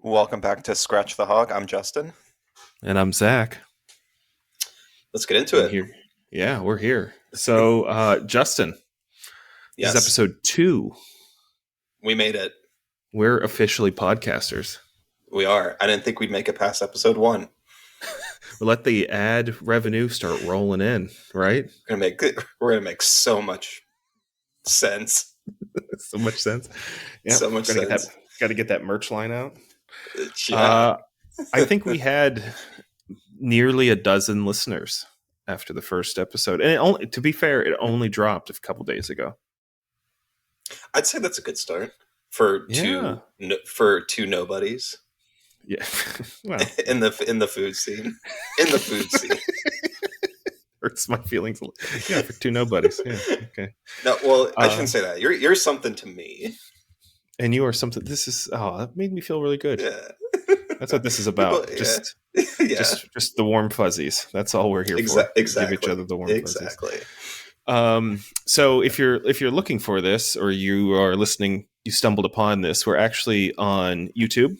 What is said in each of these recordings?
Welcome back to Scratch the Hog. I'm Justin. And I'm Zack. Let's get into And it. here, yeah, we're here. So, Justin, this is Yes, episode 2. we made it. We're officially podcasters. We are. I didn't think we'd make it past episode 1. We'll let the ad revenue start rolling in, right? We're gonna make so much sense. So much sense. Yeah, So much sense. got to get that merch line out. Yeah. Uh, I think we had nearly a dozen listeners after the first episode, and to be fair, it only dropped a couple days ago. I'd say that's a good start for two nobodies. Yeah, well, in the food scene. In the food scene. hurts my feelings. Yeah, for 2 nobodies. Yeah, okay. No, well, I shouldn't say that. You're something to me. And you are something. That made me feel really good. Yeah. That's what this is about. Just the warm fuzzies. That's all we're here for. Exactly. Give each other the warm fuzzies. Exactly. So if you're looking for this, or you are listening, you stumbled upon this, we're actually on YouTube,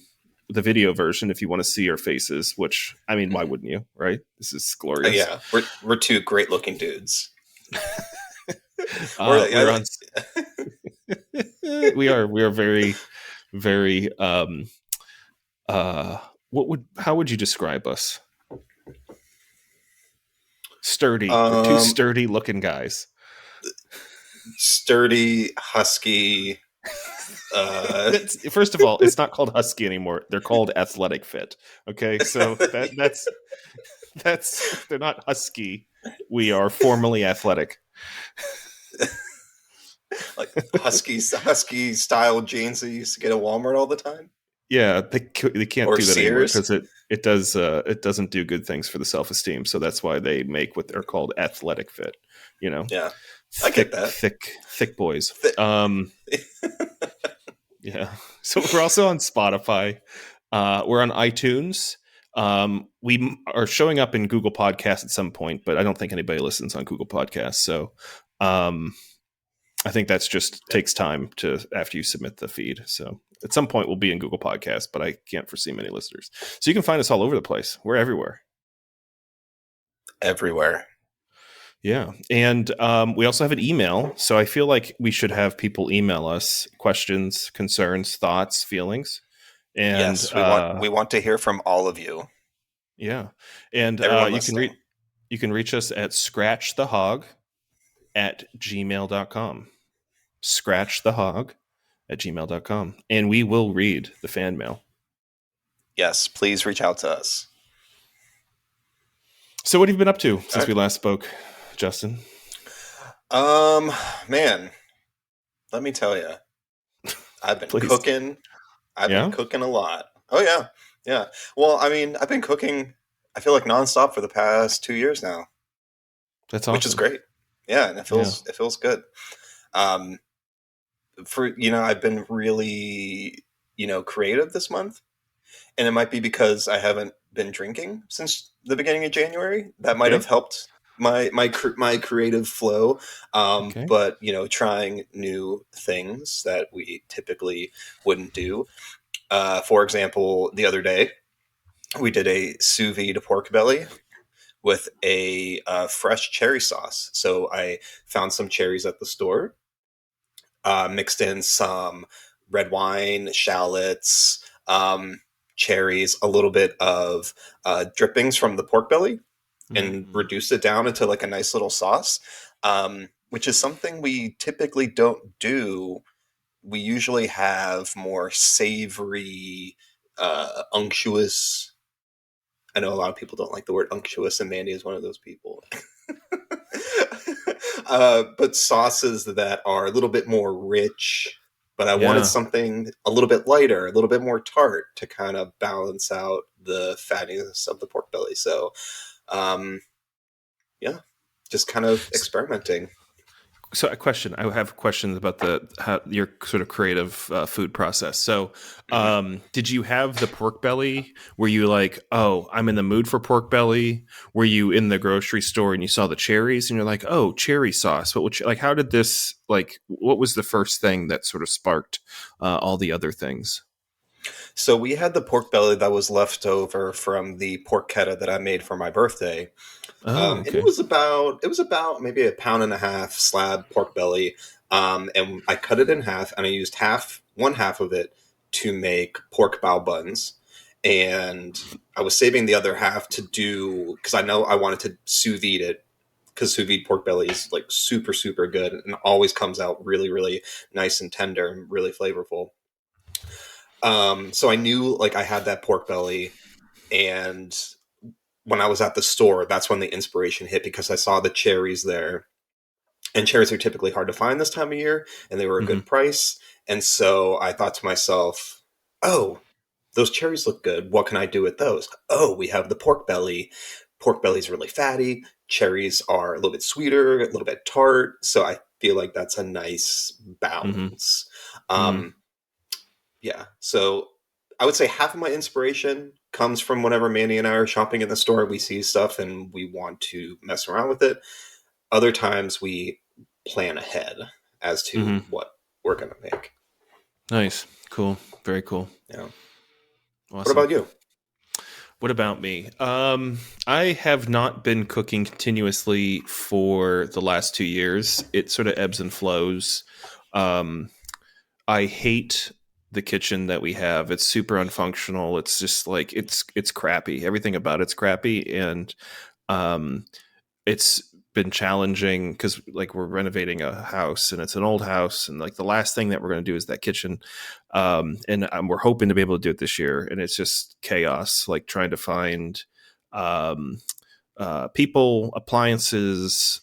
the video version, if you want to see our faces, which, I mean, why wouldn't you, right? This is glorious. Yeah, we're 2 great looking dudes. We're on. we are very, very. How would you describe us? Sturdy. We're 2 sturdy looking guys. Sturdy, husky. First of all, it's not called husky anymore. They're called athletic fit. Okay, so that's they're not husky. We are formally athletic. Like husky style jeans that you used to get at Walmart all the time. Yeah, they can't Or do that Sears. anymore because it doesn't do good things for the self-esteem. So that's why they make what they're called athletic fit. You know. Yeah, I get that. Thick boys. Yeah. So we're also on Spotify. We're on iTunes. We are showing up in Google Podcasts at some point, but I don't think anybody listens on Google Podcasts. So I think that's just takes time after you submit the feed. So at some point we'll be in Google Podcasts, but I can't foresee many listeners. So you can find us all over the place. We're everywhere. Everywhere. Yeah. And we also have an email. So I feel like we should have people email us questions, concerns, thoughts, feelings. And yes, we want to hear from all of you. Yeah. And you can reach us at scratchthehog@gmail.com. Scratchthehog@gmail.com. And we will read the fan mail. Yes, please reach out to us. So what have you been up to since we last spoke, Justin? Man, let me tell you, I've been cooking. I've been cooking a lot. Oh yeah, yeah. Well, I mean, I've been cooking. I feel like nonstop for the past 2 years now. That's awesome. Which is great. Yeah, and it feels good. I've been really creative this month, and it might be because I haven't been drinking since the beginning of January. That might have helped my creative flow. But trying new things that we typically wouldn't do. For example, the other day we did a sous vide pork belly with a fresh cherry sauce. So I found some cherries at the store, mixed in some red wine, shallots, cherries, a little bit of drippings from the pork belly, and reduced it down into like a nice little sauce, which is something we typically don't do. We usually have more savory, unctuous. I know a lot of people don't like the word unctuous, and Mandy is one of those people. But sauces that are a little bit more rich, but I wanted something a little bit lighter, a little bit more tart to kind of balance out the fattiness of the pork belly. So, just kind of experimenting. So I have questions about your sort of creative food process. So did you have the pork belly? Were you like, oh, I'm in the mood for pork belly? Were you in the grocery store and you saw the cherries and you're like, oh, cherry sauce? How did this, what was the first thing that sort of sparked all the other things? So we had the pork belly that was left over from the porchetta that I made for my birthday. Oh, And it okay. was about maybe a pound and a half slab pork belly. And I cut it in half, and I used one half of it to make pork bao buns. And I was saving the other half to do, because I know I wanted to sous vide it, because sous vide pork belly is like super super good and always comes out really really nice and tender and really flavorful. So I knew like I had that pork belly, and when I was at the store, that's when the inspiration hit, because I saw the cherries there, and cherries are typically hard to find this time of year, and they were a Hmm. good price. And so I thought to myself, oh, those cherries look good. What can I do with those? Oh, we have the pork belly. Pork belly's really fatty. Cherries are a little bit sweeter, a little bit tart. So I feel like that's a nice Hmm. balance. Hmm. Um, yeah. So I would say half of my inspiration comes from whenever Mandy and I are shopping in the store, we see stuff and we want to mess around with it. Other times we plan ahead as to Hmm. what we're going to make. Nice. Cool. Very cool. Yeah. What Awesome. about you? What about me? I have not been cooking continuously for the last 2 years. It sort of ebbs and flows. Um, I hate the kitchen that we have. It's super unfunctional. It's just like it's crappy. Everything about it's crappy, and um, it's been challenging because like we're renovating a house and it's an old house, and like the last thing that we're going to do is that kitchen, and we're hoping to be able to do it this year, and it's just chaos like trying to find um, people, appliances,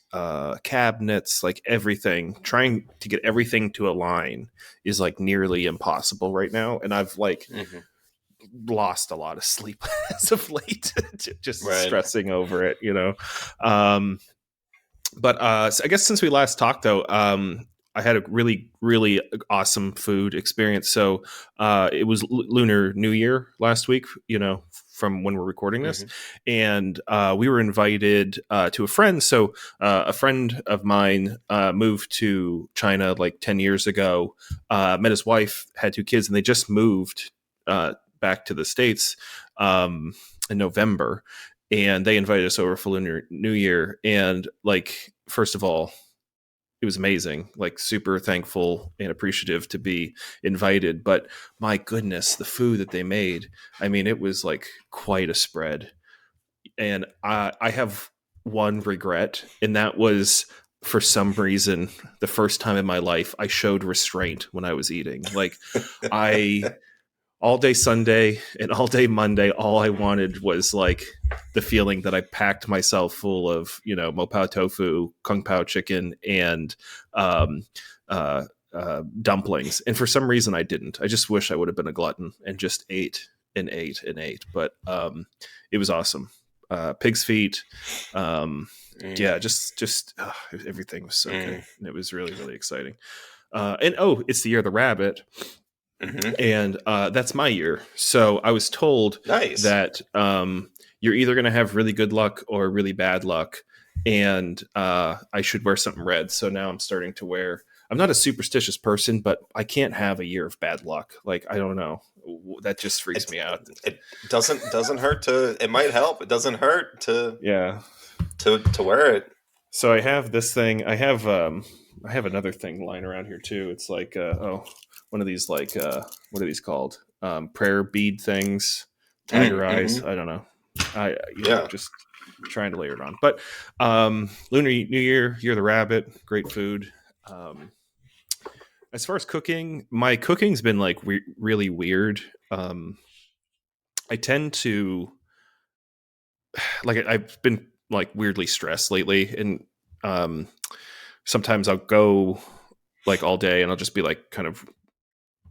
cabinets, like everything. Trying to get everything to align is like nearly impossible right now, and I've like Hmm. lost a lot of sleep as of late, just Right. stressing over it, you know. Um, but so I guess since we last talked, though, I had a really, really awesome food experience. So it was Lunar New Year last week, you know, from when we're recording this. Hmm. And we were invited to a friend. So a friend of mine moved to China like 10 years ago, met his wife, had two kids, and they just moved back to the States in November, and they invited us over for Lunar New Year. And like, first of all, it was amazing. Like, super thankful and appreciative to be invited. But my goodness, the food that they made! I mean, it was like quite a spread. And I have one regret, and that was for some reason the first time in my life I showed restraint when I was eating. Like, I all day Sunday and all day Monday, all I wanted was like the feeling that I packed myself full of, you know, mo pao tofu, kung pao chicken, and um, dumplings. And for some reason, I didn't. I just wish I would have been a glutton and just ate and ate and ate. But it was awesome. Pig's feet. Um, yeah, Mm, just everything was so good. mm, And it was really, really exciting. And oh, it's the year of the rabbit, hmm. and that's my year. So I was told Nice. that you're either going to have really good luck or really bad luck, and I should wear something red. So now I'm starting to wear. I'm not a superstitious person, but I can't have a year of bad luck. Like, I don't know, that just freaks It me out. it doesn't hurt to. It might help. It doesn't hurt to Yeah. wear it. So I have this thing. I have another thing lying around here too. It's like one of these like what are these called? Prayer bead things, Mm, tiger eyes. hmm. I don't know. I Yeah. just trying to layer it on. But Lunar New Year, Year of the Rabbit, great food. Um, as far as cooking, my cooking's been like really weird. Um, I tend to like I've been like weirdly stressed lately, and um, sometimes I'll go like all day and I'll just be like kind of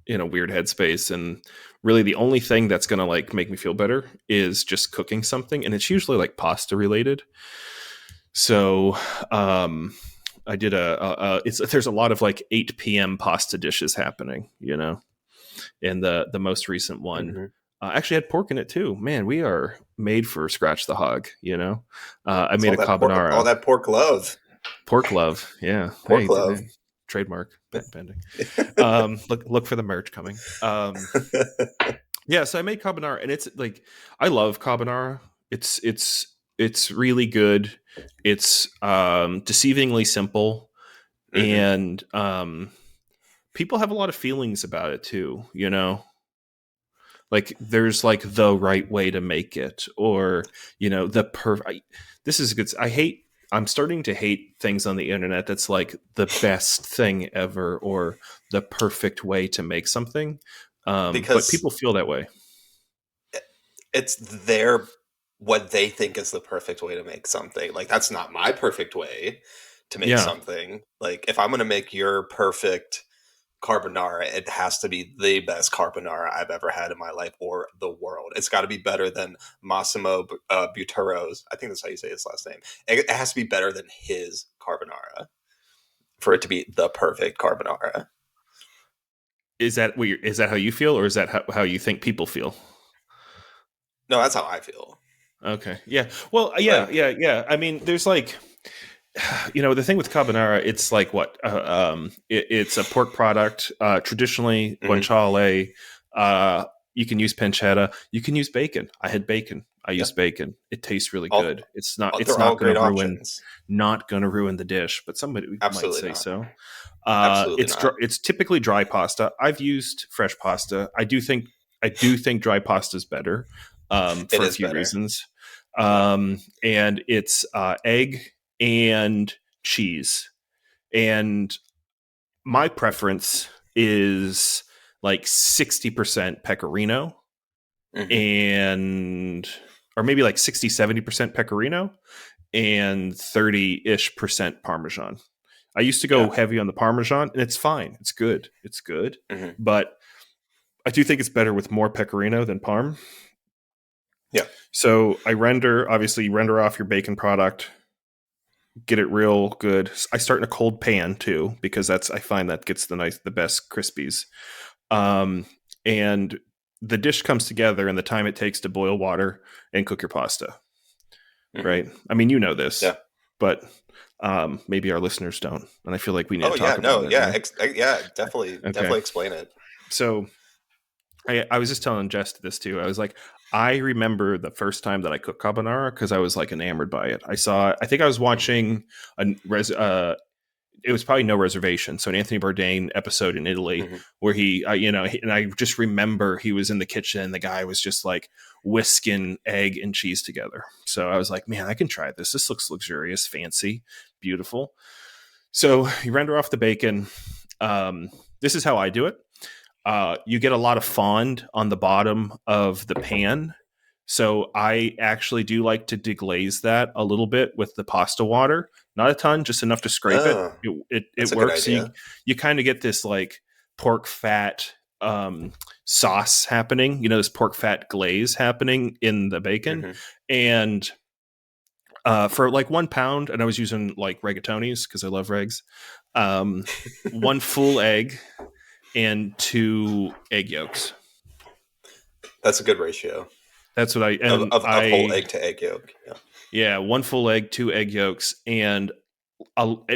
in a weird headspace, and really the only thing that's going to like make me feel better is just cooking something, and it's usually like pasta related. So um I did it's there's a lot of like 8 p.m. pasta dishes happening, you know. And the most recent one Hmm. actually had pork in it too. Man, we are made for scratch the hog, you know. I It's made a all carbonara. that pork love. Pork love, yeah. Pork love. Hey, trademark patent pending. Look for the merch coming. Yeah, so I made carbonara, and it's like I love carbonara. It's really good. It's deceivingly simple, Hmm. and people have a lot of feelings about it too. You know, like there's like the right way to make it, or you know, the perfect. This is good. I hate. I'm starting to hate things on the internet that's like the best thing ever or the perfect way to make something. But Because people feel that way. it's their what they think is the perfect way to make something. Like that's not my perfect way to make Yeah. something. Like if I'm going to make your perfect carbonara, it has to be the best carbonara I've ever had in my life or the world. It's got to be better than Massimo Butero's. I think that's how you say his last name. It has to be better than his carbonara for it to be the perfect carbonara. Is that how you feel, or is that how you think people feel? No, that's how I feel. Okay. Yeah. Well, yeah, Like, yeah, yeah. I mean, there's like, you know, the thing with carbonara, it's like what? It's a pork product. Traditionally, mhm, guanciale. You can use pancetta. You can use bacon. I had bacon. I yeah, used bacon. It tastes really all, good. It's not. It's they're all not going great to ruin. options. Not going to ruin the dish, but somebody might Absolutely say not. so. Absolutely not. It's typically dry pasta. I've used fresh pasta. I do think dry pasta is better It for a is few better. reasons. Yeah. And it's egg and cheese. And my preference is like 60% pecorino Hmm. and or maybe like 60-70% pecorino and 30-ish% parmesan. I used to go Yeah. heavy on the parmesan, and it's fine. It's good. It's good. Hmm. But I do think it's better with more pecorino than parm. Yeah. So obviously, you render off your bacon product, get it real good. I start in a cold pan too, because I find that gets the best crispies. Um, and the dish comes together in the time it takes to boil water and cook your pasta, Hmm. right? I mean, you know this, Yeah. but maybe our listeners don't. And I feel like we need to Oh yeah. talk about No. it, Yeah. right? Yeah. Definitely. Okay. Definitely explain it. So I was just telling Jess this too. I was like, I remember the first time that I cooked carbonara because I was like enamored by it. I think I was Hmm. watching it was probably No Reservation, so an Anthony Bourdain episode in Italy Hmm. where and I just remember he was in the kitchen and the guy was just like whisking egg and cheese together. So I was like, man, I can try this. This looks luxurious, fancy, beautiful. So you render off the bacon. This is how I do it. You get a lot of fond on the bottom of the pan. So I actually do like to deglaze that a little bit with the pasta water. Not a ton, just enough to scrape it. Oh, It that's a good works. So idea. you kind of get this like pork fat sauce happening, you know, this pork fat glaze happening in the bacon. Hmm. And for like 1 pound, and I was using like rigatonis because I love regs. Um, one full egg and two egg yolks. That's a good ratio That's what of, and of whole egg to egg yolk. Yeah. yeah, one full egg, two egg yolks, and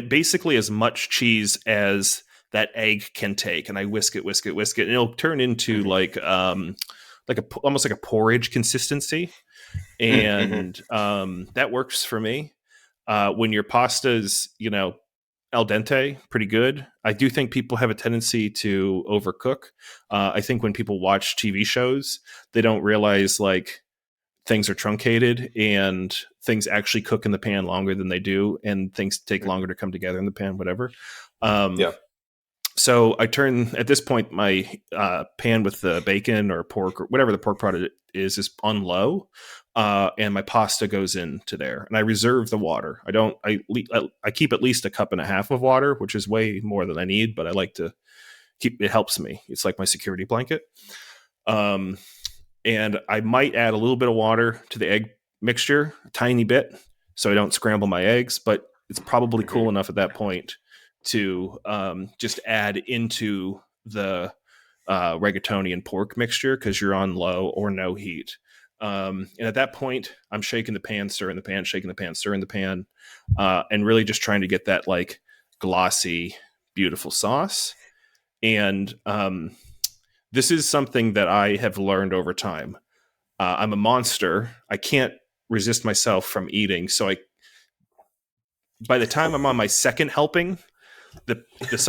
basically as much cheese as that egg can take. And I whisk it, whisk it, whisk it, and it'll turn into Hmm. like almost like a porridge consistency. Hmm. And that works for me. When your pasta is, you know, al dente, pretty good. I do think people have a tendency to overcook. I think when people watch TV shows, they don't realize like things are truncated and things actually cook in the pan longer than they do, and things take Hmm. longer to come together in the pan, whatever. Um, Yeah. so I turn at this point my pan with the bacon or pork or whatever the pork product is on low, and my pasta goes into there, and I reserve the water. I don't. I keep at least a cup and a half of water, which is way more than I need, but I like to keep. It helps me. It's like my security blanket. Um, and I might add a little bit of water to the egg mixture, a tiny bit, so I don't scramble my eggs. But it's probably Hmm. cool enough at that point to just add into the rigatoni and pork mixture because you're on low or no heat. And at that point, I'm shaking the pan, stirring the pan, shaking the pan, stirring the pan, and really just trying to get that like glossy, beautiful sauce. And this is something that I have learned over time. I'm a monster. I can't resist myself from eating. So by the time I'm on my second helping,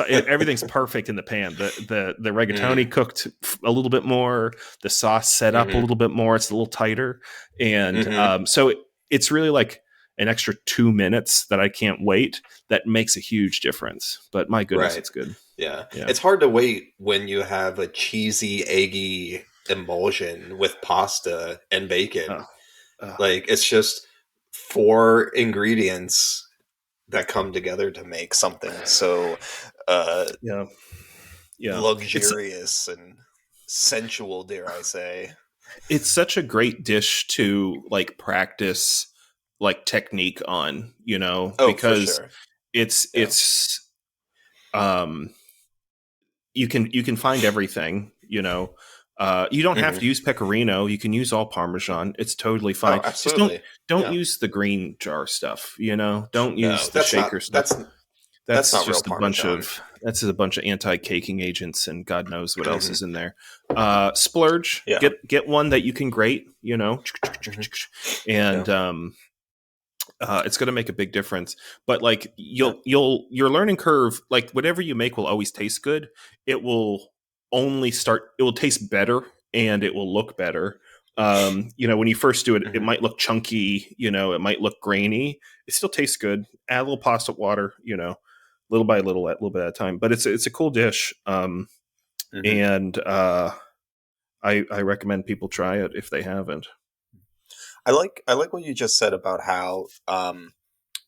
everything's perfect in the pan. The rigatoni Mm, cooked a little bit more, the sauce set up a hmm little bit more. It's a little tighter, and hmm it's really like an extra 2 minutes that I can't wait. That makes a huge difference. But my goodness, Right. it's good. Yeah. Yeah. It's hard to wait when you have a cheesy, eggy emulsion with pasta and bacon. Oh, oh, Like, it's just four ingredients that come together to make something so uh, yeah, yeah. It's luxurious and sensual, dare I say. it's such a great dish to like practice like technique on, Oh, for because sure. it's Yeah. it's um you can find everything. You don't have hmm to use pecorino. You can use all Parmesan. It's totally Oh, fine. Just don't absolutely. don't Yeah. use the green jar stuff. Don't No, use the shaker stuff. that's That's not real just Parmesan. a bunch of anti-caking agents, and God knows what else hmm is in there. Splurge. Yeah. Get one that you can grate. hmm Yeah. And it's going to make a big difference. But like Yeah. your learning curve, like whatever you make will always taste good. It will it will taste better, and it will look better. When you first do it, it hmm might look chunky, it might look grainy. It still tastes good. Add a little pasta water, little by little, a little bit at a time. But it's a cool dish. hmm And I recommend people try it if they haven't. I like what you just said about how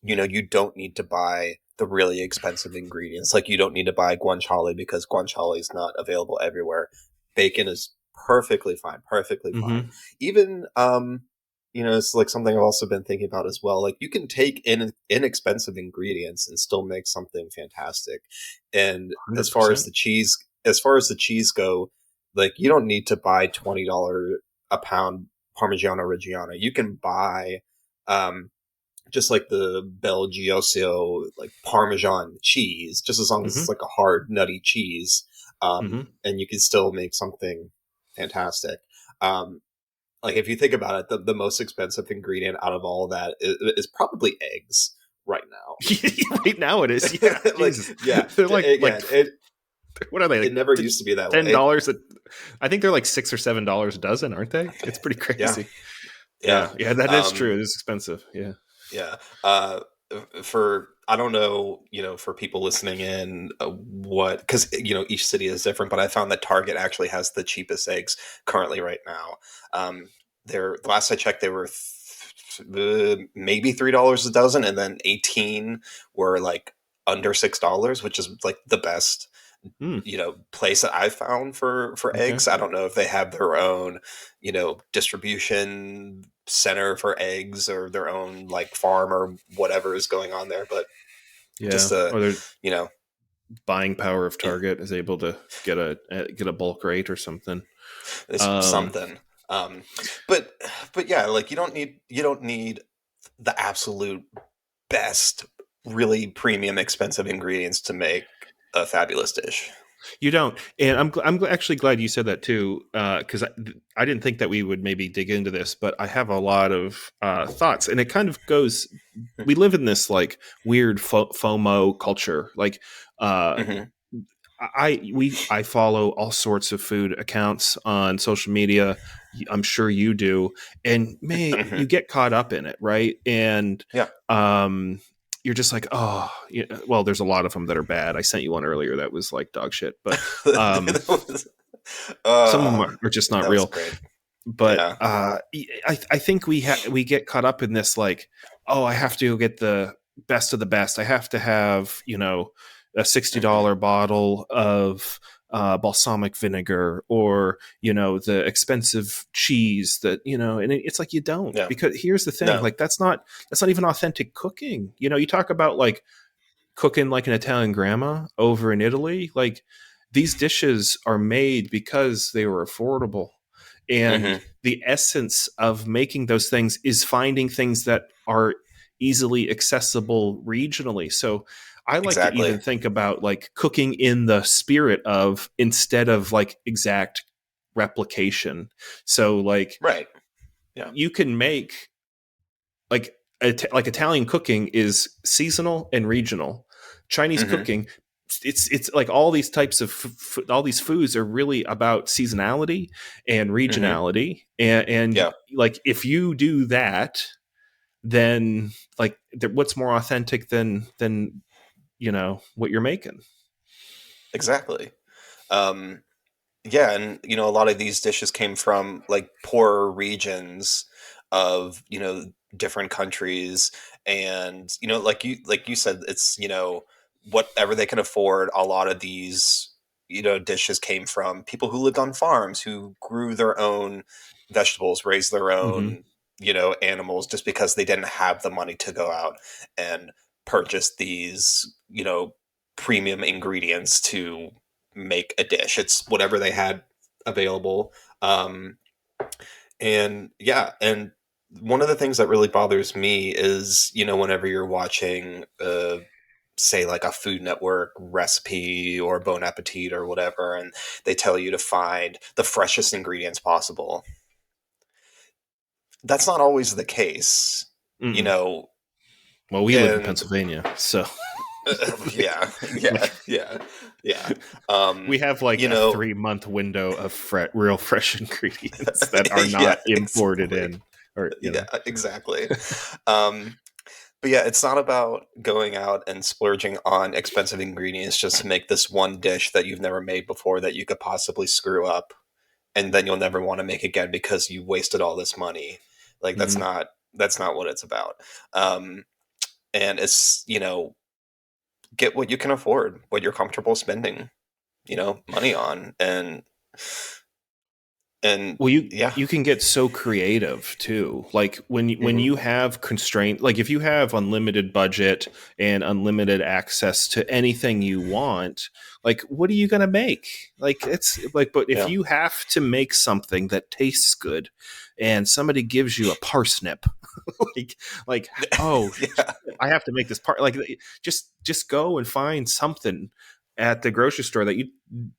you don't need to buy the really expensive ingredients. Like, you don't need to buy guanciale because guanciale is not available everywhere. Bacon is perfectly fine. Mm-hmm. Even it's like something I've also been thinking about as well. Like, you can take inexpensive ingredients and still make something fantastic. And as far as 100%. the cheese go, like, you don't need to buy $20 a pound Parmigiano Reggiano. You can buy um just like the Belgioso, like Parmesan cheese, just as long as Mm-hmm. it's like a hard, nutty cheese, Mm-hmm. and you can still make something fantastic. Um, like, if you think about it, the most expensive ingredient out of all of that is probably eggs right Right now it is. now. Yeah, Like, Jesus, yeah, they're like again, what are they it like never used to be that way. $10? I think they're like $6 or $7 a dozen, aren't they? It's pretty Yeah, crazy. yeah. Yeah, that is true. Um, It is expensive. Yeah. Yeah. For I don't know, for people listening in, what, because each city is different, but I found that Target actually has the cheapest eggs currently right now. They're the last I checked, they were maybe $3 a dozen, and then 18 were like under $6, which is like the best Hmm. place that I've found for Okay. eggs. I don't know if they have their own distribution center for eggs or their own like farm or whatever is going on there, but just Yeah. Or their you know buying power of yeah, Target is able to get a bulk rate or something. it's Um. something. But yeah, like, you don't need the absolute best, really premium expensive ingredients to make a fabulous dish. You don't, and I'm actually glad you said that too, because I didn't think that we would maybe dig into this, but I have a lot of thoughts, and it kind of goes. We live in this like weird FOMO culture. Like, uh, hmm I follow all sorts of food accounts on social media. I'm sure you do, and hmm you get caught up in it, right? And Yeah. um, you're just like, oh, yeah, well, there's a lot of them that are bad. I sent you one earlier that was like dog shit, but um, That was, some of them uh, are just not that was real. great. But Yeah. I think we get caught up in this like, oh, I have to get the best of the best. I have to have a hmm $60 bottle of balsamic vinegar, or the expensive cheese that and it's like you don't, Yeah. because here's the thing, No. like that's not even authentic cooking. You talk about like cooking like an Italian grandma over in Italy. Like, these dishes are made because they were affordable. And hmm the essence of making those things is finding things that are easily accessible regionally. So I like to Exactly. even think about like cooking in the spirit of, instead of like exact replication. So like Right. Yeah. you can make like like Italian cooking is seasonal and regional. Chinese Hmm. cooking, it's like all these types of all these foods are really about seasonality and Hmm. regionality, and Yeah. like if you do that, then like what's more authentic than what you're making. Exactly. Um, Yeah, and a lot of these dishes came from like poorer regions of different countries, and like you said, it's whatever they can afford. A lot of these dishes came from people who lived on farms, who grew their own vegetables, raised their Hmm. own animals, just because they didn't have the money to go out and purchase these premium ingredients to make a dish. It's whatever they had available. Um, and yeah, and one of the things that really bothers me is, whenever you're watching, say, like a Food Network recipe or Bon Appetit or whatever, and they tell you to find the freshest ingredients possible. That's not always the case, you Mm-mm. know, Well, we live in and Pennsylvania, so yeah, yeah, like yeah, yeah. we have like You a know, 3 month window of real fresh ingredients that are yeah, not imported exactly. in, or Yeah, exactly. Um, but yeah, it's not about going out and splurging on expensive ingredients just to make this one dish that you've never made before that you could possibly screw up, and then you'll never want to make again because you wasted all this money. Like Mhm. that's not what it's about. Um, and it's get what you can afford, what you're comfortable spending, money on, and Well, you yeah, you can get so creative too. Like when hmm, you have constraint, like if you have unlimited budget and unlimited access to anything you want, like what are you going to make? Like it's like, but if yeah, you have to make something that tastes good and somebody gives you a parsnip, like like oh yeah, I have to make this part, like just go and find something at the grocery store that you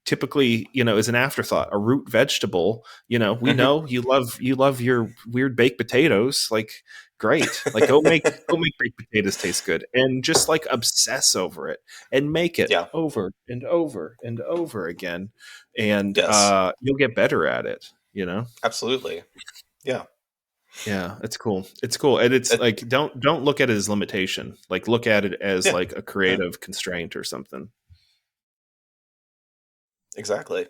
typically is an afterthought, a root vegetable. We hmm. know you love your weird baked potatoes, like great, like go make baked potatoes taste good, and just like obsess over it and make it Yeah, over and over and over again, and yes, you'll get better at it. absolutely. Yeah. Yeah, it's cool. It's cool. And it's It, like don't look at it as limitation. Like look at it as yeah, like a yeah, creative constraint or something. exactly.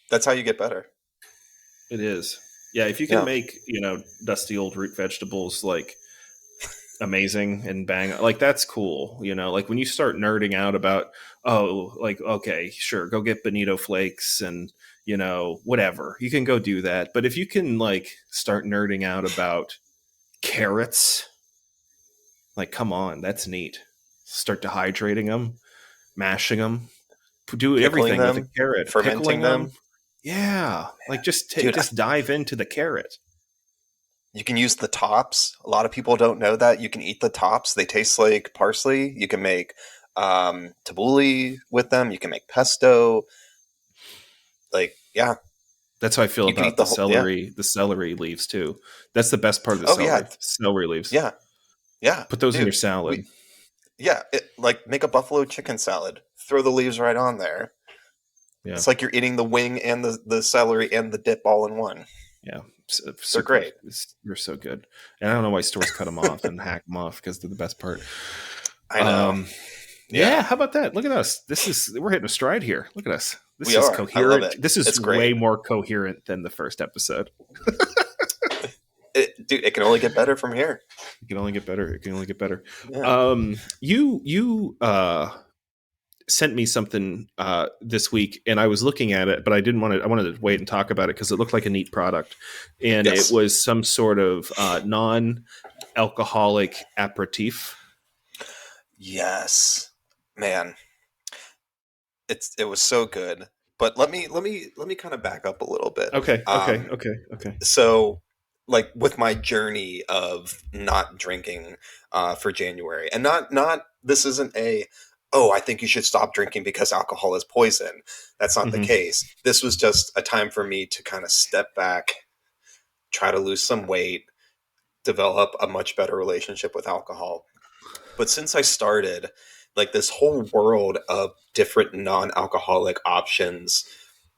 That's how you get better. It is. Yeah, if you can Yeah. make, dusty old root vegetables like amazing and bang, like that's cool. Like when you start nerding out about, oh, like okay, sure, go get bonito flakes and whatever. You can go do that. But if you can like start nerding out about carrots, like come on, that's neat. Start dehydrating them, mashing them, do Pickling everything with a them, carrot, pickling fermenting them. them. Yeah, like just Dude, just dive into the carrot. you can use the tops. A lot of people don't know that. You can eat the tops. They taste like parsley. You can make tabbouleh with them. You can make pesto. Like, yeah, That's how I feel you can eat about the whole, yeah. the celery leaves too. That's the best part of the Oh, yeah. celery leaves. Yeah. Yeah. Put those in your Dude, salad. yeah, like make a buffalo chicken salad. Throw the leaves right on there. Yeah, It's like you're eating the wing and the celery and the dip all in one. yeah, They're super. great. They're so good, and I don't know why stores cut them off and hack them off because they're the best part. I know. Um, yeah, Yeah, how about that? Look at us. We're hitting a stride here. Look at us. This we is are. I love coherent. it. This is It's great. way more coherent than the first episode. Dude, it can only get better from here. It can only get better. It can only get better. Yeah. You sent me something this week, and I was looking at it, but I didn't want to. I wanted to wait and talk about it because it looked like a neat product, and it Yes. was some sort of non-alcoholic aperitif. Yes. Man, it was so good. But let me kind of back up a little bit. Okay. Okay. Um, Okay. Okay. so like with my journey of not drinking for January, and not this isn't a, oh, I think you should stop drinking because alcohol is poison. That's not the Hmm. case. This was just a time for me to kind of step back, try to lose some weight, develop a much better relationship with alcohol. But since I started, like this whole world of different non-alcoholic options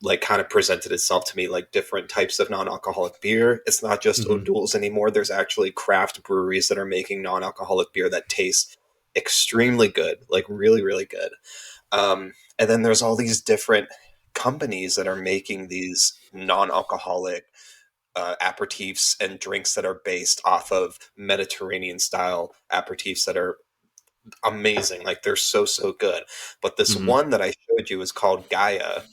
like kind of presented itself to me, like different types of non-alcoholic beer. It's not just Hmm. O'Doul's anymore. There's actually craft breweries that are making non-alcoholic beer that tastes extremely good, like really, really good. And then there's all these different companies that are making these non-alcoholic aperitifs and drinks that are based off of Mediterranean style aperitifs that are amazing. Like they're so, so good. But this Hmm. one that I showed you is called Gaia,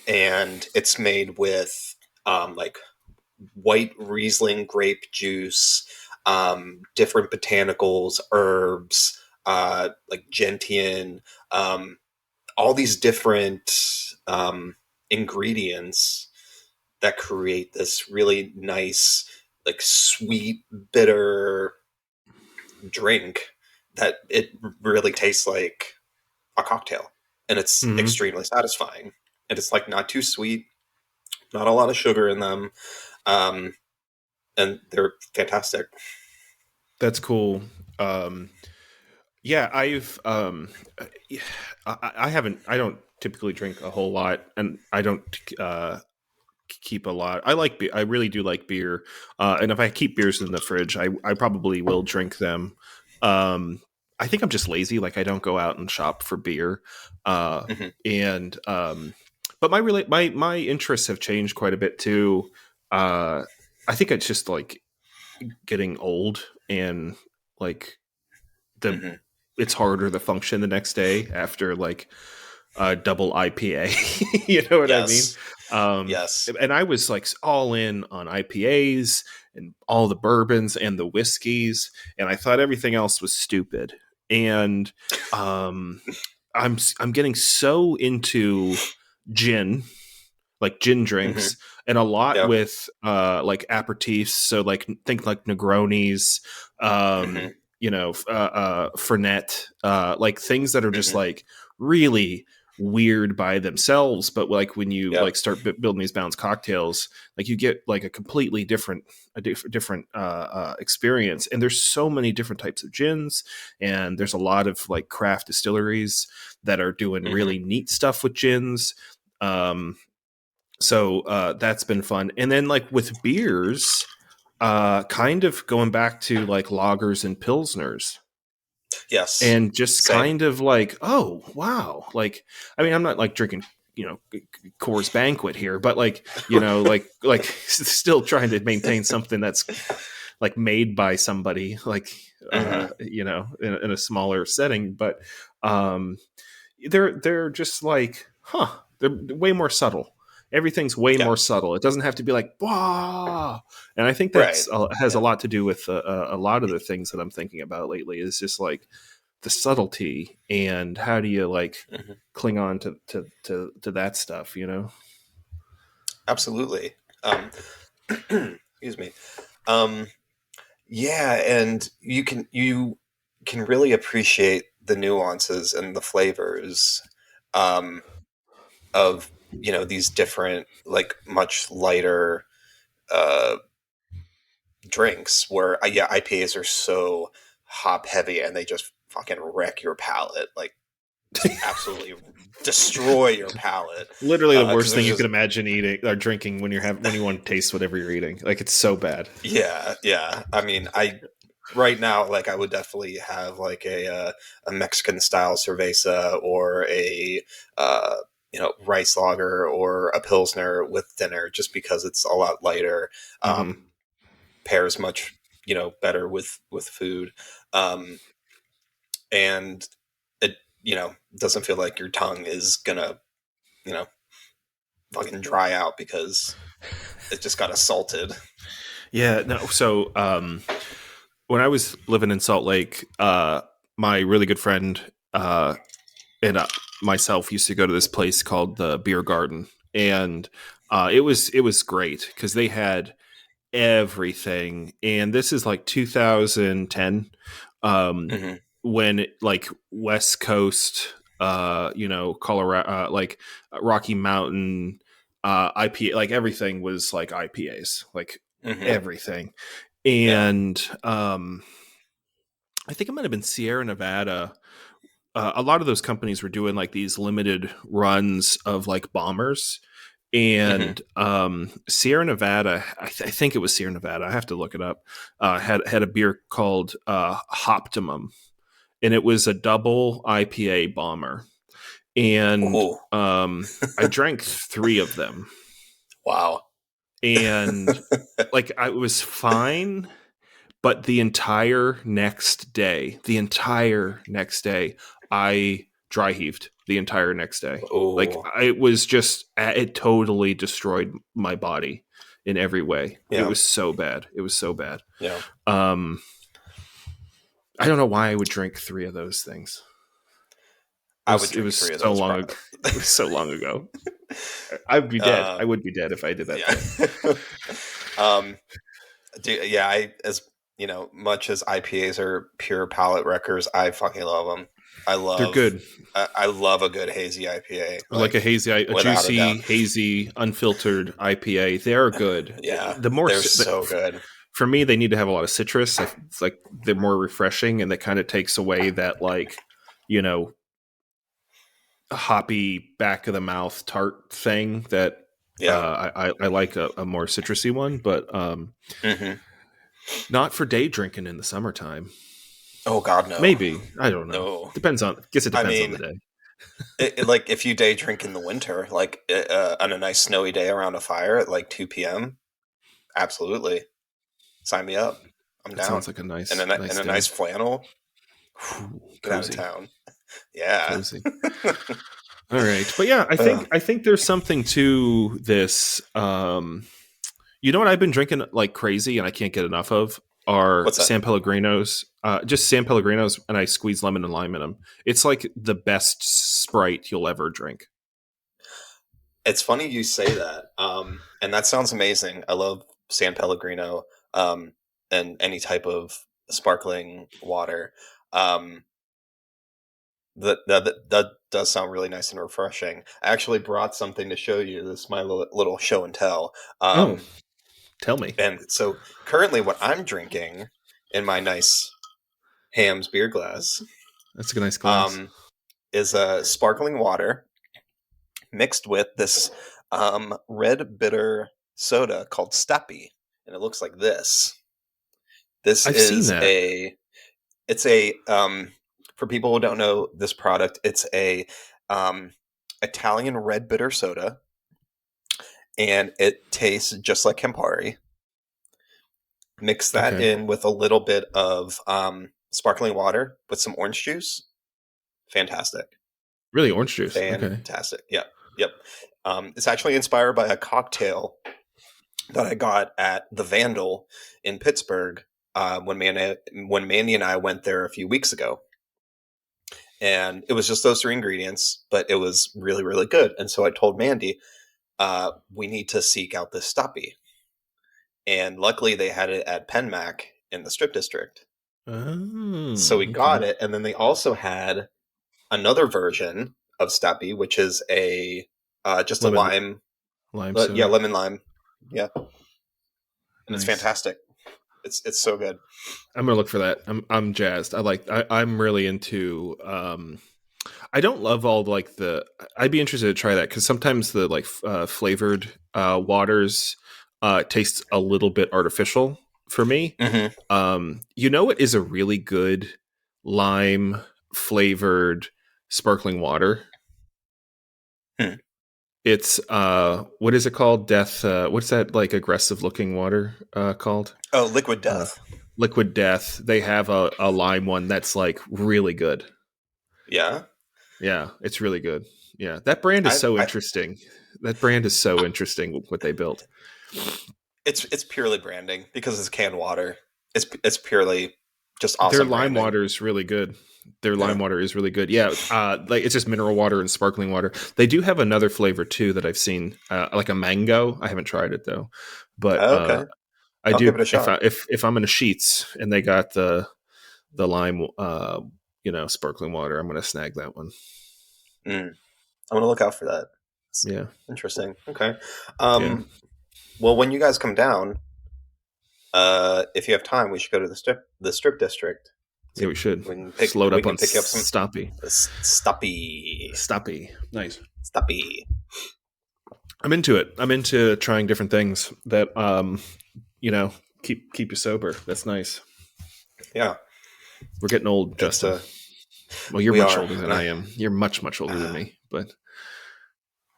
and it's made with like white Riesling grape juice, different botanicals, herbs, like gentian, um, all these different ingredients that create this really nice, like sweet, bitter drink that it really tastes like a cocktail, and it's Hmm. extremely satisfying. And it's like not too sweet, not a lot of sugar in them, um, and they're fantastic. That's cool. Um, yeah, I haven't. I don't typically drink a whole lot, and I don't keep a lot. I like beer. I really do like beer. And if I keep beers in the fridge, I probably will drink them. Um, I think I'm just lazy. Like I don't go out and shop for beer. Uh, Hmm. and but my interests have changed quite a bit too. I think it's just like getting old and like the Hmm. it's harder to function the next day after like double IPA. You know what I mean? Yes, Um, yes. and I was like all in on IPAs and all the bourbons and the whiskeys, and I thought everything else was stupid. And um, I'm getting so into gin, like gin Hmm. drinks, and a lot Yep. with like aperitifs. So like think like Negronis, Hmm. Fernet, like things that are just Hmm. like really weird by themselves, but like when you Yep. like start building these balanced cocktails, like you get like a completely different experience. And there's so many different types of gins, and there's a lot of like craft distilleries that are doing Hmm. really neat stuff with gins. um so that's been fun. And then like with beers, kind of going back to like lagers and pilsners, Yes. and just Same. kind of like, oh wow, like I mean I'm not like drinking Coors Banquet here, but like like still trying to maintain something that's like made by somebody, like Hmm. in a smaller setting. But um they're just like, they're way more subtle. Everything's way Yeah. more subtle. It doesn't have to be like, wow. And I think Right. that's has a Yeah. lot to do with a lot of the things that I'm thinking about lately. Is just like the subtlety, and how do you like Hmm. cling on to that stuff, you know? Absolutely. Um, excuse me. Um, yeah, and you can really appreciate the nuances and the flavors um, of these different, like much lighter uh, drinks. Where yeah, IPAs are so hop heavy and they just fucking wreck your palate, like just absolutely destroy your palate Literally the because worst there's thing you could just imagine eating or drinking when you want to taste whatever you're eating. Like it's so bad. yeah, yeah. I mean, I right now, like, I would definitely have like a Mexican style cerveza or a uh, rice lager or a pilsner with dinner, just because it's a lot lighter, Hmm. pairs much better with food, um, and it doesn't feel like your tongue is gonna you know fucking dry out because it just got assaulted. Yeah, no. So when I was living in Salt Lake, my really good friend and myself used to go to this place called the Beer Garden, and it was great because they had everything. And this is like 2010, um, Hmm. when like West Coast, Colorado, like Rocky Mountain, IPA, like everything was like IPAs, like Hmm. everything. Yeah. And I think it might have been Sierra Nevada. A lot of those companies were doing like these limited runs of like bombers, Hmm. and Sierra Nevada, I think it was Sierra Nevada. I have to look it up. Had a beer called Hoptimum, and it was a double IPA bomber. And Ooh. I drank three of them, Wow. and like I was fine. But the entire next day, I dry heaved the entire next day. Like Ooh. it was just, it totally destroyed my body in every way. It Yeah. was so bad. It was so bad. Yeah. Um, I don't know why I would drink three of those things. It I would was it drink was three of so those. long ago. It was so long ago. I'd be dead. I Um, would be dead if I did that yeah. today. um, yeah. As much as IPAs are pure palate wreckers, I fucking love them. I They're love, good. I love a good hazy IPA, Like like a without a juicy, doubt. hazy, unfiltered IPA. They are good. Yeah, The more they're so good. for me, they need to have a lot of citrus. It's like they're more refreshing, and that kind of takes away that like, you know, hoppy back of the mouth tart thing that Yeah. I like a more citrusy one, but Hmm. not for day drinking in the summertime. Oh God, no, Maybe, I don't know. no. Depends on. Guess it I depends on the mean, day. like if you day drink in the winter, like on a nice snowy day around a fire at like 2 p.m., absolutely, sign me up. I'm That sounds down. like a And nice and nice a day. nice flannel. Ooh, Get out of cozy, town. Yeah. cozy. All right, but yeah, I think Ugh. I think there's something to this. You know what I've been drinking like crazy, and I can't get enough of are What's that? San Pellegrinos. Just San Pellegrinos, and I squeeze lemon and lime in them. It's like the best Sprite you'll ever drink. It's funny you say that. And that sounds amazing. I love San Pellegrino, and any type of sparkling water. Um, that does sound really nice and refreshing. I actually brought something to show you. This is my little show and tell. Oh, tell me, And so currently, what I'm drinking in my nice Ham's beer glass, that's a nice glass. um, is a sparkling water mixed with this red bitter soda called Steppy, and it looks like this. This I've seen is that. it's a for people who don't know this product, it's a um, Italian red bitter soda, and it tastes just like Campari. Mix that Okay, in with a little bit of sparkling water with some orange juice. Fantastic. really orange juice. Okay, Fantastic. Yep. Yep. It's actually inspired by a cocktail that I got at the Vandal in Pittsburgh, when Mandy and I went there a few weeks ago. And it was just those three ingredients, but it was really, really good. And so I told Mandy, we need to seek out this Stoppy. And luckily they had it at Penmac in the Strip District. So we oh, got okay, it. And then they also had another version of Stoppy, which is just a lemon lime. lime Yeah, soda. lemon lime. Yeah. And it's Nice. fantastic. It's so good. I'm gonna look for that. I'm jazzed. I'm really into. I don't love all like the. I'd be interested to try that because sometimes the like flavored waters taste a little bit artificial for me. Hmm. You know what is a really good lime flavored sparkling water? Hmm. It's what is it called? Death. What's that like aggressive looking water called? Oh, Liquid Uh, Death. Liquid Death. They have a lime one that's like really good. Yeah. Yeah, it's really good. Yeah, that brand is I, so I interesting. That brand is so interesting what they built. it's purely branding because it's canned water. It's purely just Their awesome lime branding. water is really good. Their Yeah. lime water is really good. Yeah, like it's just mineral water and sparkling water. They do have another flavor too that I've seen, like a mango. I haven't tried it though, but Okay. I I'll give do. it a shot. If I'm in a Sheets and they got the lime, sparkling water, I'm going to snag that one. Mm. I'm gonna look out for that. It's Yeah, interesting. Okay. yeah, Well, when you guys come down, if you have time, we should go to the strip district. yeah. See, We should we up can on pick you up some Stoppy. stuffy Stoppy, nice. stuffy. I'm into it. I'm into trying different things that you know, keep you sober. That's nice. Yeah, We're getting old, it's Justin. Well, you're we much are. older than I am. You're much older than me, but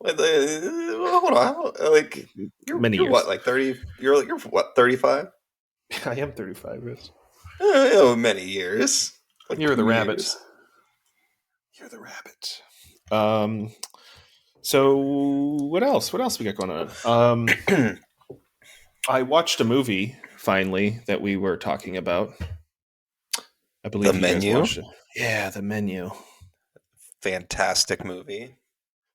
Hold on, like many you're what, years. like 30? You're what, 35? I am 35. Yes. Many years, like You're the 2 years. rabbit. You're the rabbit. Um. So what else? What else we got going on? I watched a movie finally that we were talking about. I The believe you guys Menu, watched it. Yeah, The Menu. fantastic movie.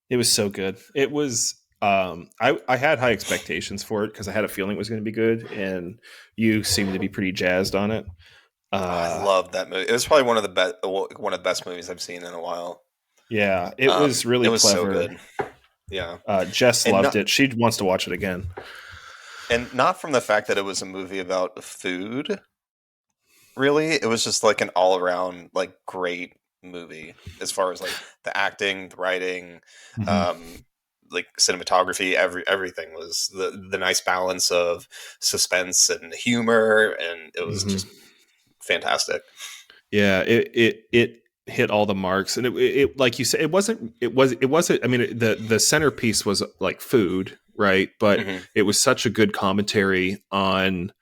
It was so good. It was. I had high expectations for it because I had a feeling it was going to be good, and you seemed to be pretty jazzed on it. I Uh, love that movie. It was probably one of the best movies I've seen in a while. yeah, it was It really was so clever. good. Yeah, Jess and loved not it. She wants to watch it again. and not from the fact that it was a movie about food. Really, it was just like an all around like great movie as far as like the acting, the writing, Hmm. um, like cinematography. Everything was the nice balance of suspense and humor, and it was Hmm. just fantastic. Yeah, it hit all the marks, and it like you said, it wasn't. I mean, the centerpiece was like food, right? But Hmm. it was such a good commentary on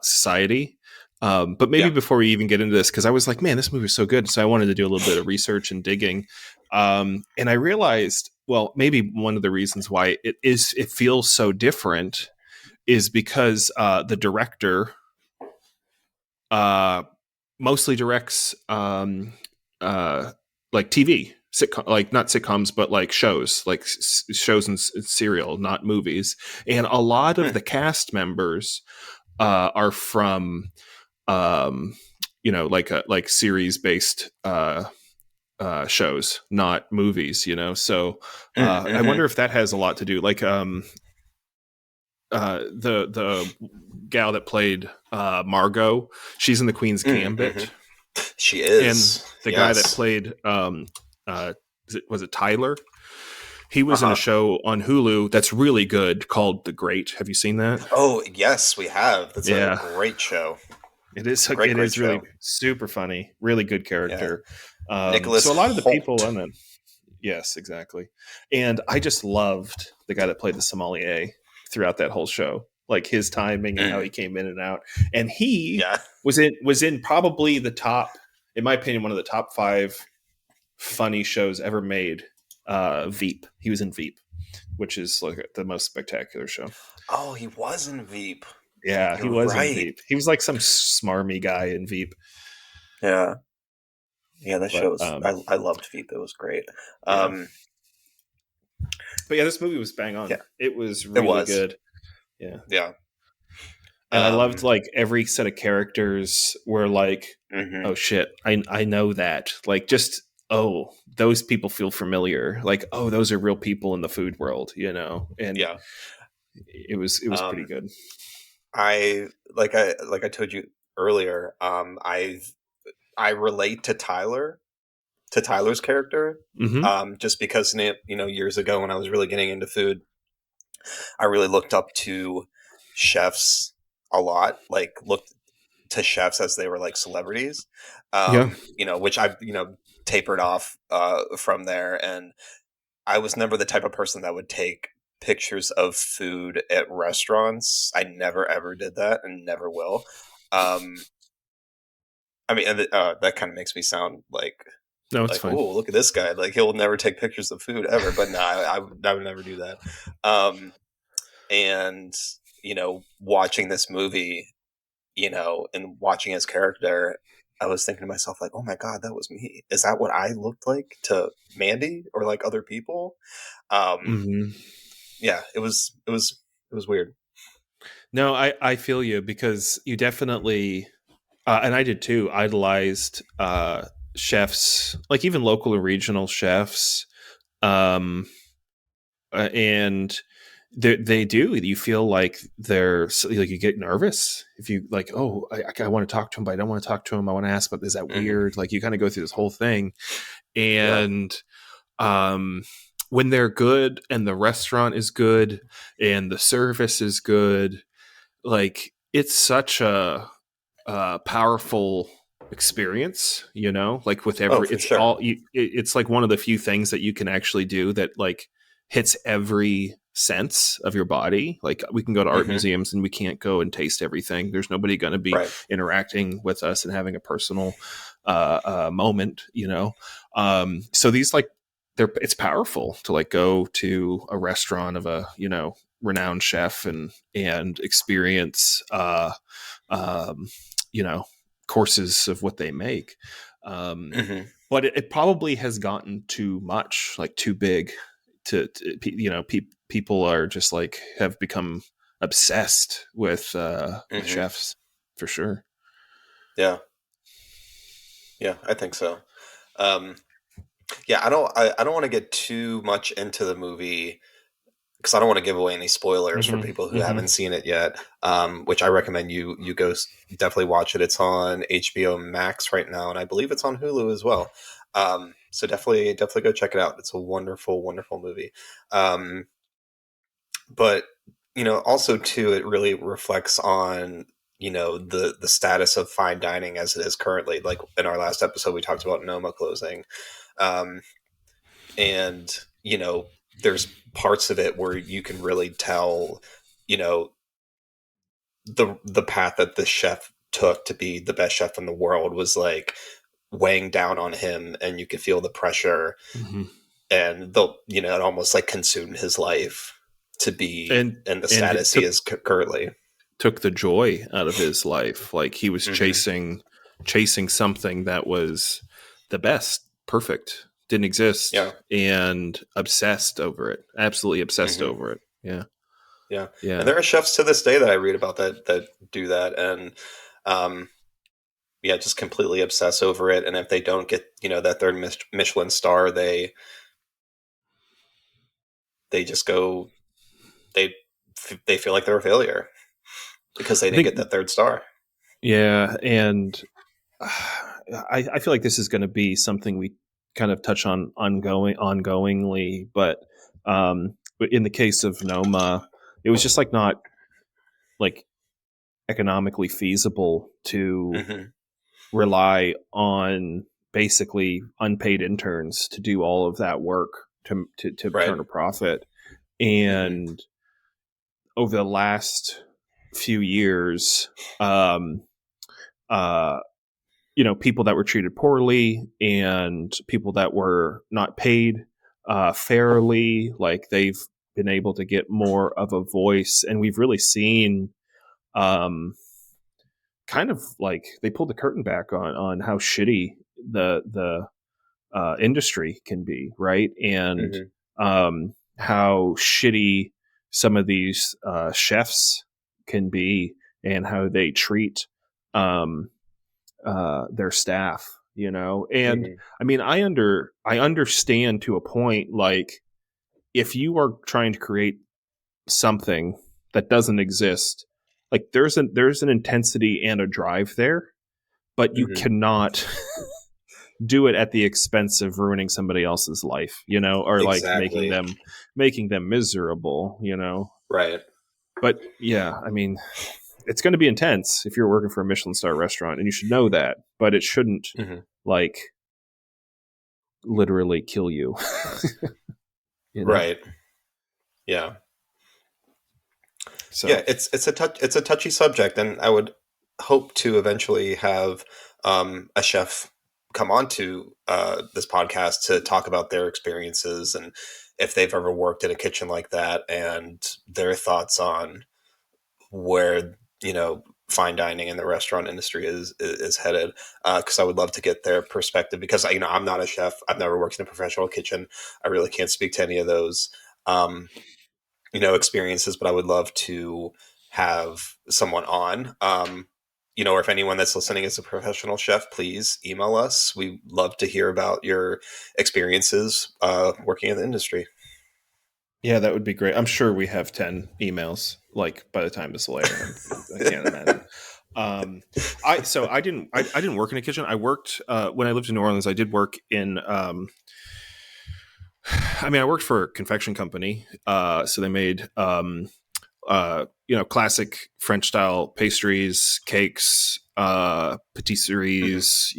society. But maybe Yeah. before we even get into this, because I was like, man, this movie is so good, so I wanted to do a little bit of research and digging, and I realized, well, maybe one of the reasons why it feels so different is because the director uh, mostly directs like TV sitcom, like not sitcoms, but like shows, like shows and serial, not movies. And a lot of the cast members are from um, like series based shows, not movies. So I Mm-hmm. wonder if that has a lot to do. Like the gal that played Margot, she's in the Queen's Mm-hmm. Gambit, She and is. the guy that Yes. played was it Tyler? He Uh was in a huh. show on Hulu that's really good called The Great. Have you seen that? Oh yes, we have. That's a Yeah, great show. it is. Great, It great is really show. super funny. Really good Yeah. character. Nicholas So a lot of the people Holt. on it. Yes, exactly. And I just loved the guy that played the sommelier throughout that whole show, like his timing and how he Mm. came in and out. And he Yeah. was in probably the top, in my opinion, one of the top five funny shows ever made. Veep. He was in Veep, which is like the most spectacular show. Oh, he was in Veep. Yeah, he You're was in right. Veep. He was like some smarmy guy in Veep. Yeah. Yeah, that show But was. I loved Veep. It was great. yeah. Um, But yeah, this movie was bang on. yeah, It was it really was. good. Yeah. Yeah. And I loved Um, like every set of characters were like, hmm. oh shit, I know that. Like just oh, those people feel familiar. Like, oh, those are real people in the food world. And Yeah. it was pretty Um, good. I told you earlier. I relate to Tyler's character. Hmm. Just because years ago when I was really getting into food, I really looked up to chefs a lot. Like looked to chefs as they were like celebrities. Yeah. Which I've tapered off from there, and I was never the type of person that would take pictures of food at restaurants. I never ever did that, and never will. Um, I mean, that kind of makes me sound No, it's like, fine. oh, look at this guy. Like he'll never take pictures of food ever. But no, I would never do that. Um, and watching this movie, and watching his character, I was thinking to myself, like, oh my God, that was me. Is that what I looked like to Mandy or like other people? Um, Hmm. yeah, it was weird. No, I feel you because you definitely, and I did too, idolized chefs, like even local and regional chefs. Um, and they do. You feel like like you get nervous if you like. Oh, I want to talk to him, but I don't want to talk to him. I want to ask, but is that Hmm. weird? Like you kind of go through this whole thing, Yeah. and um, when they're good and the restaurant is good and the service is good, like it's such a powerful experience, you know, like with Oh, every, for sure. it's like one of the few things that you can actually do that like hits every sense of your body. Like we can go to art Hmm. museums and we can't go and taste everything. There's nobody going to be Right. interacting with us and having a personal moment, you know. So these like it's powerful to like go to a restaurant of a, you know, renowned chef and experience um, you know, courses of what they make. Um, Hmm. but it probably has gotten too much, like too big you know, people are just like have become obsessed with Hmm. chefs for sure. Yeah. Yeah, I think so. Um, yeah, I don't want to get too much into the movie because I don't want to give away any spoilers for Hmm. people who Hmm. haven't seen it yet. Which I recommend you go definitely watch it. It's on HBO Max right now, and I believe it's on Hulu as well. So definitely go check it out. It's a wonderful, wonderful movie. Um, but also too, it really reflects on the status of fine dining as it is currently. Like in our last episode, we talked about Noma closing. Um, and there's parts of it where you can really tell you know the path that the chef took to be the best chef in the world was like weighing down on him, and you could feel the pressure, Hmm. and it almost like consumed his life to be And in the and it status he is currently. took the joy out of his life. Like he was Hmm. chasing something that was the best, perfect, didn't Yeah. exist, and obsessed over it. Absolutely obsessed Hmm. over it. Yeah. Yeah. And Yeah. there are chefs to this day that I read about that do that, and um yeah, just completely obsess over it. And if they don't get, that third Michelin star, they just go, they they feel like they're a failure because they I didn't get think that third star. yeah, and I feel like this is going to be something we kind of touch on ongoingly, but in the case of Noma, it was just like not like economically feasible to Hmm. rely on basically unpaid interns to do all of that work to Right. turn a profit. Hmm. And over the last few years, um, uh, you know, people that were treated poorly and people that were not paid fairly, like they've been able to get more of a voice, and we've really seen um, kind of like they pulled the curtain back on how shitty the industry can be, right? And Hmm. how shitty some of these chefs can be, and how they treat um, their staff. You know, and Hmm. I mean, I understand to a point. Like, if you are trying to create something that doesn't exist, like there's an intensity and a drive there, but you Hmm. cannot do it at the expense of ruining somebody else's life, you know, or like Exactly. making them miserable, you know. Right. But yeah, I mean, it's going to be intense if you're working for a Michelin star restaurant, and you should know that, but it shouldn't Hmm. like literally kill you, you know. Right. Yeah. Yeah. So, It's a touchy subject, and I would hope to eventually have a chef come on to this podcast to talk about their experiences and if they've ever worked in a kitchen like that and their thoughts on where fine dining in the restaurant industry is headed, because I would love to get their perspective, because I'm not a chef. I've never worked in a professional kitchen. I really can't speak to any of those experiences, but I would love to have someone on. Or if anyone that's listening is a professional chef, please email us. We love to hear about your experiences working in the industry. Yeah, that would be great. I'm sure we have 10 emails like by the time this will air. I can't imagine. Um, I didn't work in a kitchen. I worked when I lived in New Orleans. I did work in I worked for a confection company. So they made classic French style pastries, cakes, Hmm. patisseries,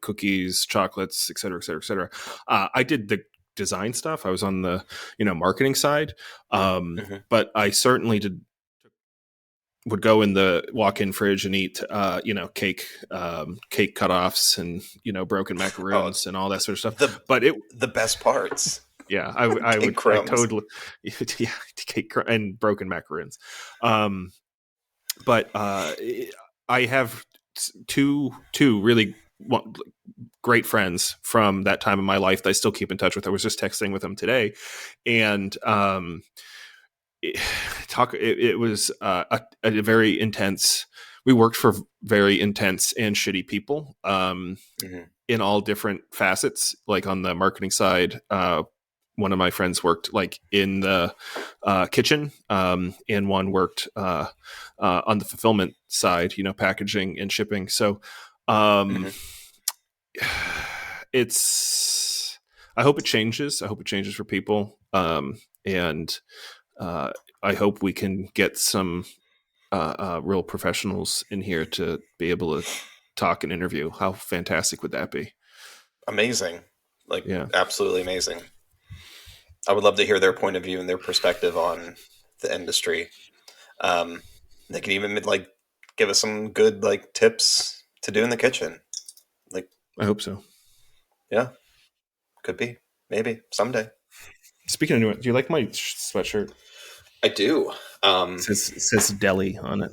cookies, chocolates, et cetera, et cetera, et cetera. I did the design stuff. I was on the, marketing side. Hmm. But I certainly would go in the walk-in fridge and eat, cake cutoffs and, broken Oh, macaroons and all that sort of stuff. the But it, the best parts. yeah, I Cake crumbs. totally, yeah, and broken macaroons. Um, but I have two really great friends from that time in my life that I still keep in touch with. I was just texting with them today, and it, it was a very intense. We worked for very intense and shitty people. Hmm. In all different facets. Like on the marketing side, one of my friends worked like in the kitchen, and one worked on the fulfillment side, packaging and shipping. So um, Hmm. it's. I hope it changes. I hope it changes for people, and uh, I hope we can get some real professionals in here to be able to talk and interview. How fantastic would that be? Amazing. Like, Yeah. absolutely amazing. I would love to hear their point of view and their perspective on the industry. Um, they can even like give us some good like tips to do in the kitchen. Like, I hope so. yeah, could be, maybe someday. Speaking of new, do you like my sweatshirt? I do. Um, It says deli on it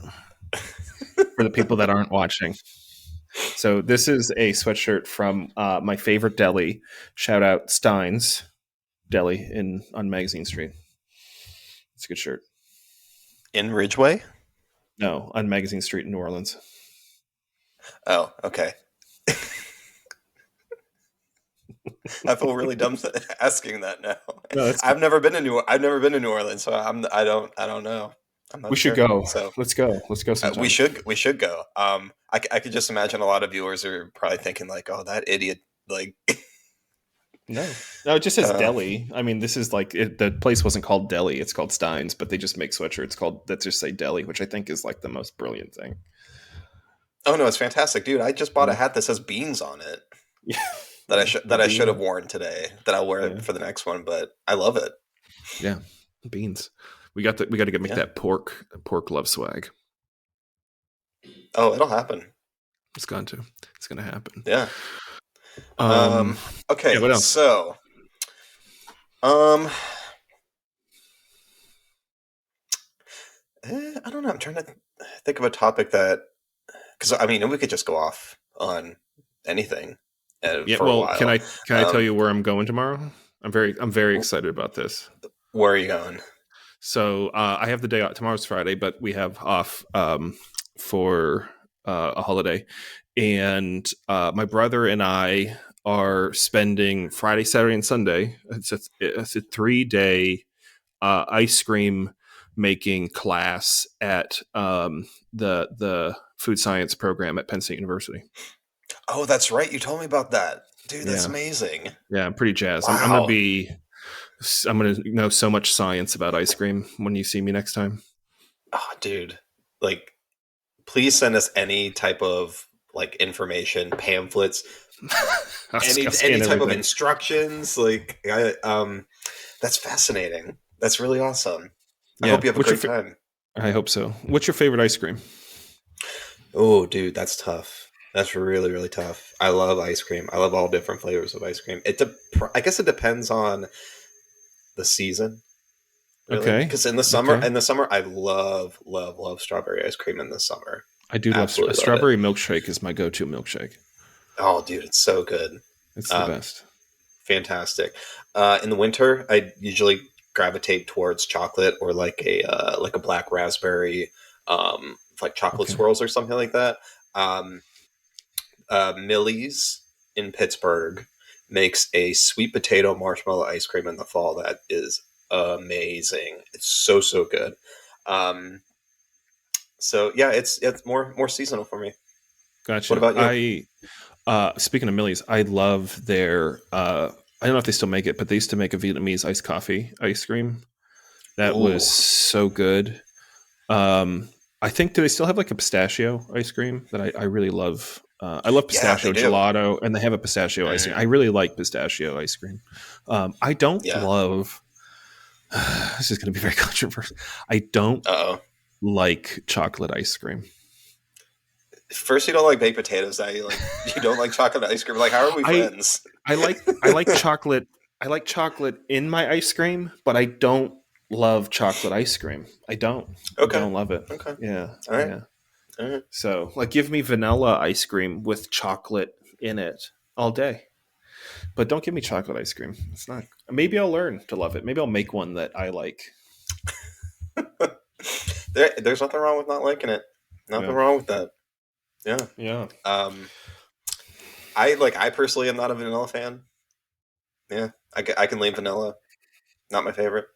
for the people that aren't watching. So this is a sweatshirt from my favorite deli. Shout out Stein's Deli in on Magazine Street. It's a good shirt. in Ridgeway. No, on Magazine Street in New Orleans. Oh, okay. I feel really dumb asking that now. No, that's good. I've never been to New Orleans, so I don't know. I'm We not should sure. go. So Let's go. Let's go we sometime. should go. I could just imagine a lot of viewers are probably thinking like, oh, that idiot, like, No, no, it just says uh, deli. I mean, this is like the place wasn't called Deli; it's called Stein's, but they just make sweatshirts called that just say Deli, which I think is like the most brilliant thing. oh no, it's fantastic, dude. I just bought a Yeah, hat that says beans on it yeah, that the I should have bean. worn today. That I'll wear Yeah, it for the next one, but I love it. yeah, beans. We got to make Yeah. that pork love swag. Oh, it'll happen. It's going to. It's going to happen. Yeah. Um, Um. yeah. Okay. What else? So, um, I don't know. I'm trying to think of a topic that because I mean we could just go off on anything Yeah. for a Well, while. can I tell you where I'm going tomorrow? I'm very excited about this. Where are you going? So I have the day off. Tomorrow's Friday, but we have off for a holiday, and my brother and I are spending Friday, Saturday, and Sunday. It's a 3 day ice cream making class at the food science program at Penn State University. Oh, that's right. You told me about that, dude. That's Yeah, amazing. yeah, I'm pretty jazzed. Wow. I'm gonna know so much science about ice cream when you see me next time. Oh, dude. Like, please send us any type of like information, pamphlets, I'll any scan type of everything. instructions. That's fascinating. That's really awesome. I Yeah. hope you have a great time. I hope so. What's your favorite ice cream? Oh, dude, that's tough. That's really, really tough. I love ice cream. I love all different flavors of ice cream. I guess it depends on the season, really. Okay. Because Okay. in the summer, I love, love, love strawberry ice cream in the summer. I do love a Absolutely love it. strawberry milkshake is my go-to milkshake. Oh, dude, it's so good. It's the Um, best. Fantastic. In the winter, I usually gravitate towards chocolate or like a black raspberry. like chocolate Okay. swirls or something like that. Um, Millie's in Pittsburgh makes a sweet potato marshmallow ice cream in the fall that is amazing. It's so good. Um, so yeah, it's more seasonal for me. What Gotcha. about you? Speaking of Millie's, I love their I don't know if they still make it, but they used to make a Vietnamese iced coffee ice cream. That was Ooh, so good. Um, I think do they still have like a pistachio ice cream that I really love? I love yeah, they pistachio do. gelato, and they have a pistachio ice cream. I Mm, really like pistachio ice cream. I don't yeah. love. This is going to be very controversial. I don't Uh oh. like chocolate ice cream. First, you don't like baked potatoes. Now you don't like chocolate ice cream. Like, how are we I friends? I like chocolate. I like chocolate in my ice cream, but I don't love chocolate ice cream. I don't. I Okay. don't love it. Okay. Yeah, All right. yeah. All right. So, like, give me vanilla ice cream with chocolate in it all day. But don't give me chocolate ice cream. It's not. Maybe I'll learn to love it. Maybe I'll make one that I like. There's nothing wrong with not liking it. Nothing Yeah, wrong with that. Yeah. yeah. Um, I personally am not a vanilla fan. Yeah, I can leave vanilla. Not my favorite.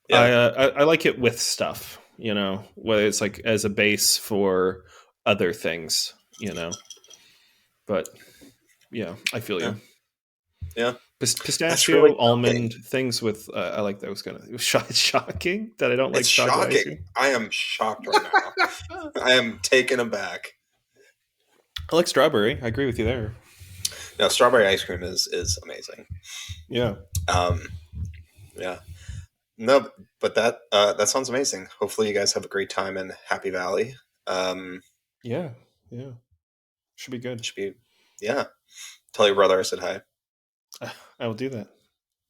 Yeah. I like it with stuff. Whether it's like as a base for other things. But yeah, I feel Yeah. you. Yeah. That's really Pistachio, shocking. almond, things with I like those kind of. It's shocking that I don't It's like chocolate ice shocking. cream. I am shocked right now. I am taken aback. I like strawberry. I agree with you there. Now, strawberry ice cream is amazing. Yeah, Um, yeah. No, but that sounds amazing. Hopefully, you guys have a great time in Happy Valley. Um, yeah, yeah. Should be good. should be, yeah. Tell your brother I said hi. I will do that.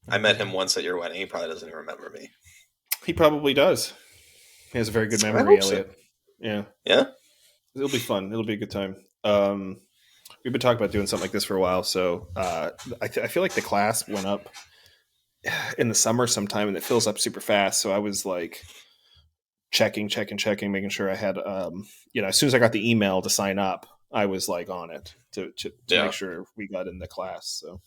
I I will do met him that. once at your wedding. He probably doesn't even remember me. He probably does. He has a very good I memory, hope so. Elliot. Yeah, Yeah. it'll be fun. It'll be a good time. We've been talking about doing something like this for a while, so I feel like the class went up in the summer sometime, and it fills up super fast. So I was like checking, making sure I had, as soon as I got the email to sign up, I was like on it to make Yeah. sure we got in the class. So,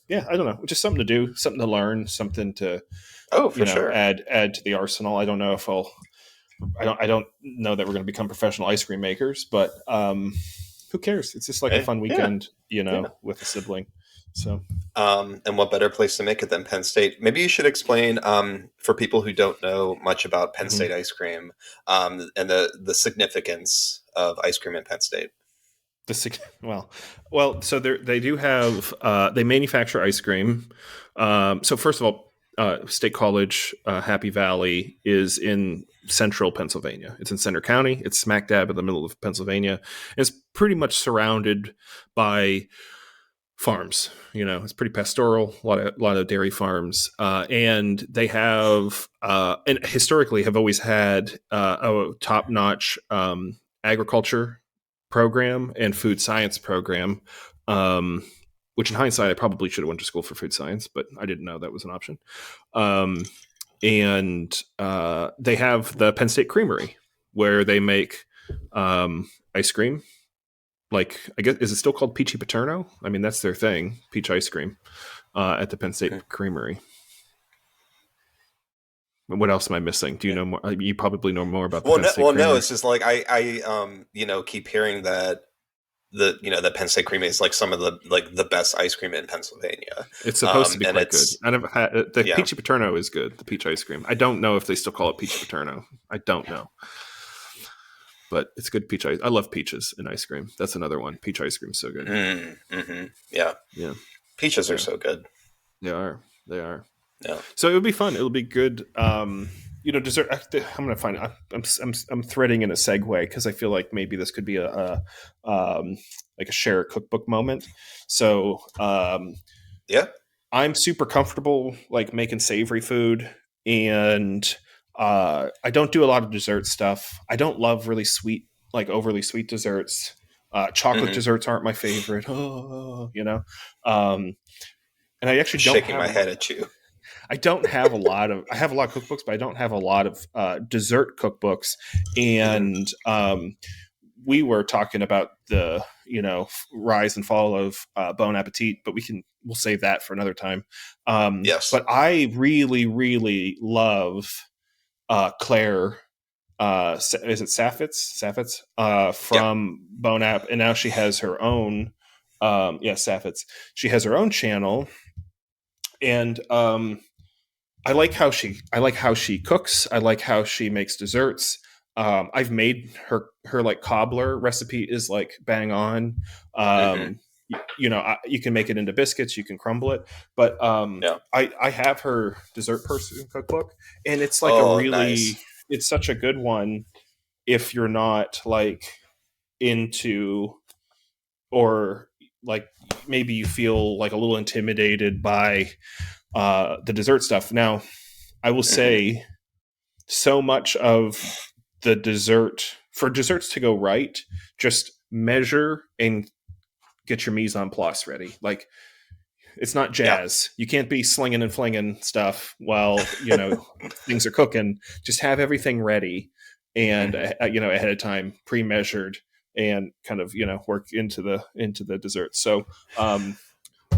yeah, I don't know, just something to do, something to learn, something to, Oh, for sure. add to the arsenal. I don't know if I don't know that we're going to become professional ice cream makers, but, who cares? It's just like a Hey, fun yeah. weekend, Yeah. with a sibling. So, And what better place to make it than Penn State? Maybe you should explain for people who don't know much about Penn mhm. State ice cream and the significance of ice cream in Penn State. So they do have they manufacture ice cream. So first of all, State College Happy Valley is in central Pennsylvania. It's in Center County. It's smack dab in the middle of Pennsylvania. It's pretty much surrounded by farms. It's pretty pastoral. A lot of dairy farms, and they have and historically have always had a top notch agriculture program and food science program. Um, which in hindsight, I probably should have went to school for food science, but I didn't know that was an option. Um, and they have the Penn State Creamery where they make ice cream. Like, I guess, is it still called Peachy Paterno? I mean, that's their thing, peach ice cream at the Penn Hmm. State Creamery. What else am I missing? Do you Yeah. know more? You probably know more about the Penn State No. Creamery. It's just like I keep hearing that the Penn State cream is like some of the best ice cream in Pennsylvania, It's supposed to be and quite good. it's I never had the yeah. peachy paterno is good. The peach ice cream. I don't know if they still call it peachy paterno. I don't know, but it's good peach ice. I love peaches in ice cream. That's another one. Peach ice cream is so good. Yeah. Yeah, Peaches are yeah, so good. they are. They are. Yeah. So it would be fun. It'll be good. Dessert. I'm gonna find. I'm threading in a segue because I feel like maybe this could be like a share cookbook moment. So Yeah. I'm super comfortable like making savory food, and I don't do a lot of dessert stuff. I don't love really sweet, like overly sweet desserts. Chocolate Hmm. desserts aren't my favorite. Oh, and I actually don't Shaking have my a. head at you. I don't have a lot of. I have a lot of cookbooks, but I don't have a lot of dessert cookbooks. Hmm. And we were talking about the rise and fall of Bon Appetit, but we'll save that for another time. Yes. But I really, really love Claire. Is it Saffitz Yeah. from Bon App, and now she has her own. Saffitz. She has her own channel, and I like how she cooks. I like how she makes desserts. I've made her like cobbler recipe is like bang on. Hmm. You can make it into biscuits. You can crumble it, but Yeah. I have her dessert person cookbook, and it's like Oh, nice. it's such a good one if you're not like into, or like maybe you feel like a little intimidated by the dessert stuff. Now, I will Hmm. say so much of the dessert, for desserts to go right, just measure and get your mise en place ready. Like, it's not Yeah. jazz. You can't be slinging and flinging stuff while things are cooking. Just have everything ready and Hmm. ahead of time, pre-measured, and kind of work into the dessert. So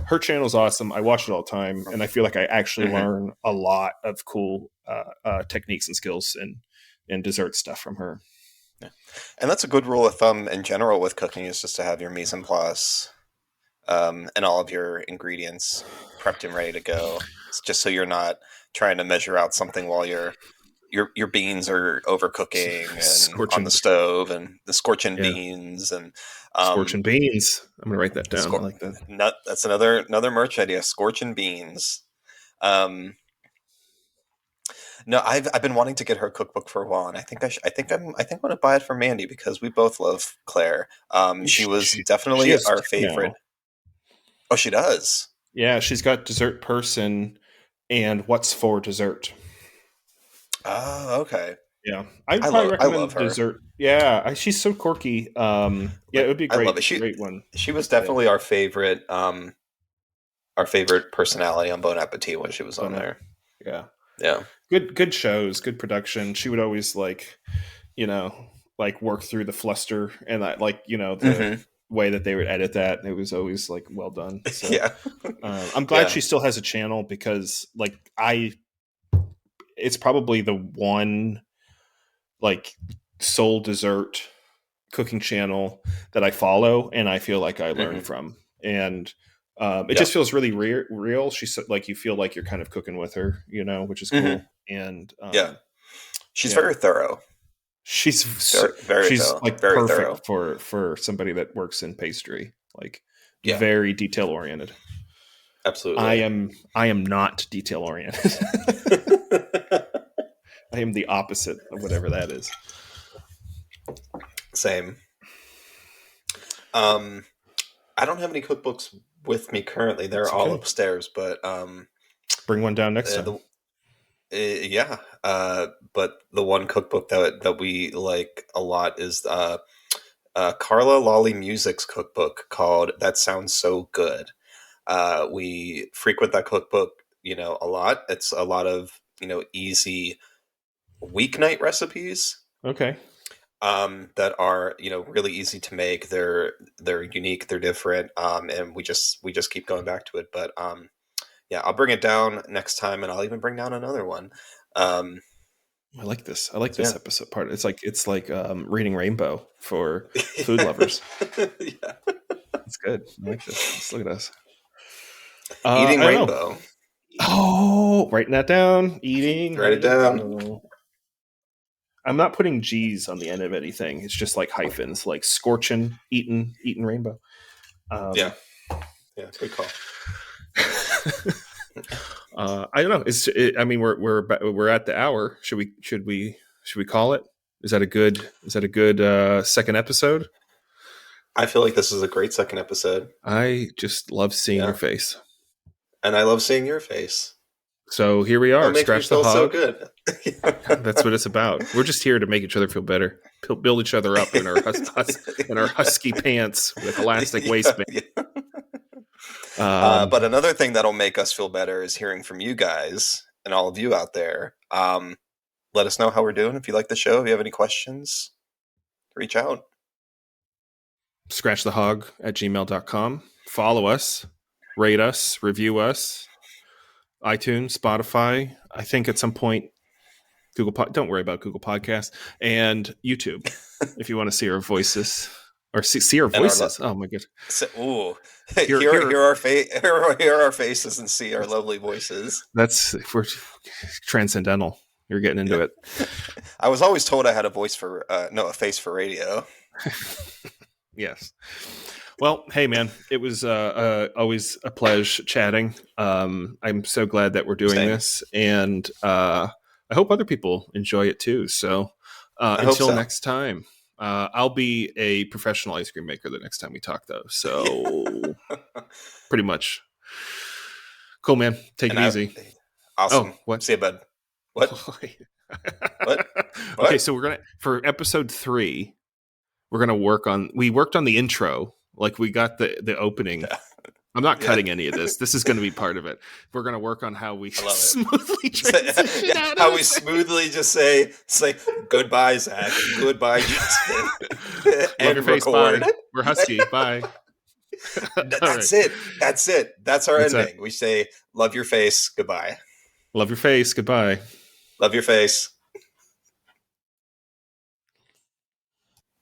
her channel's awesome. I watch it all the time, and I feel like I actually Hmm. learn a lot of cool techniques and skills and dessert stuff from her. Yeah. And that's a good rule of thumb in general with cooking is just to have your mise en place and all of your ingredients prepped and ready to go. It's just so you're not trying to measure out something while your beans are overcooking and on the Scorching, stove and the scorching yeah, beans and scorching beans. I'm gonna write that down. I scor- like that. that's another merch idea, scorching beans. Um, no, I've been wanting to get her cookbook for a while, and I think I'm gonna buy it for Mandy because we both love Claire. She was She definitely has our two favorite. now. Oh, she does. Yeah, she's got dessert person and what's for dessert. Oh, okay. Yeah, I'd probably I love recommend her. dessert. Yeah, she's so quirky. Yeah, it would be a I love it. great one. She was Yeah, definitely our favorite personality on Bon Appetit when she was on Bona. there. Yeah, Yeah. good shows, good production. She would always you know, work through the fluster and that, the Hmm. way that they would edit that. It was always like well done. So Yeah. I'm glad Yeah. she still has a channel because it's probably the one like soul dessert cooking channel that I follow and I feel like I learn Hmm. from. And it Yeah. just feels really real. She's like, you feel like you're kind of cooking with her, which is Hmm. cool. And Yeah. She's yeah, very thorough. she's Very, very she's thorough. like Very perfect thorough. for somebody that works in pastry, like Yeah. very detail oriented. Absolutely. I am not detail oriented. I am the opposite of whatever that is. Same. Um, I don't have any cookbooks with me currently. They're It's all okay. upstairs, but Bring one down next time. the yeah. But the one cookbook that we like a lot is Carla Lolly Music's cookbook called "That Sounds So Good." We frequent that cookbook, a lot. It's a lot of easy weeknight recipes Okay. that are really easy to make. They're unique, they're different, and we just keep going back to it. But yeah, I'll bring it down next time, and I'll even bring down another one. Um, I like this. I like so this episode part. It's like reading Rainbow for food lovers. yeah. It's good. I like this. Let's look at us. Eating I don't know. rainbow. Oh, writing that down. Eating Write it down. rainbow. I'm not putting G's on the end of anything. It's just like hyphens, like scorching, eating rainbow. Yeah, Um, yeah, good call. I don't know. I mean, we're at the hour. Should we call it? Is that a good second episode? I feel like this is a great second episode. I just love seeing your Yeah, face. and I love seeing your face. So here we That are. makes me Scratch the feel so hog. good. That's what it's about. We're just here to make each other feel better, build each other up in our husky pants with elastic Yeah, waistband. yeah. But another thing that'll make us feel better is hearing from you guys and all of you out there. Let us know how we're doing. If you like the show, if you have any questions, reach out. scratchthehog@gmail.com. Follow us, rate us, review us. iTunes, Spotify. I think at some point, don't worry about Google Podcasts, and YouTube if you want to see our voices. Or see our voices. Oh my god! Ooh, hear our faces and see our lovely voices. We're transcendental. You're getting into it. I was always told I had a face for radio. Yes. Well, hey man, it was always a pleasure chatting. I'm so glad that we're doing this, and I hope other people enjoy it too. So until next time. I'll be a professional ice cream maker the next time we talk, though. So pretty much. Cool, man. Take it easy. Awesome. Oh, what? See you, bud. What? What? Okay, so for episode 3, we're gonna we worked on the intro. Like we got the opening. Yeah. I'm not cutting any of this. This is going to be part of it. We're going to work on how we smoothly transition out how we smoothly just say goodbye, Zach. Goodbye, Justin. Love your face. Bye. We're husky. Bye. That's it. That's it. That's our ending. We say, love your face. Goodbye. Love your face. Goodbye. Love your face.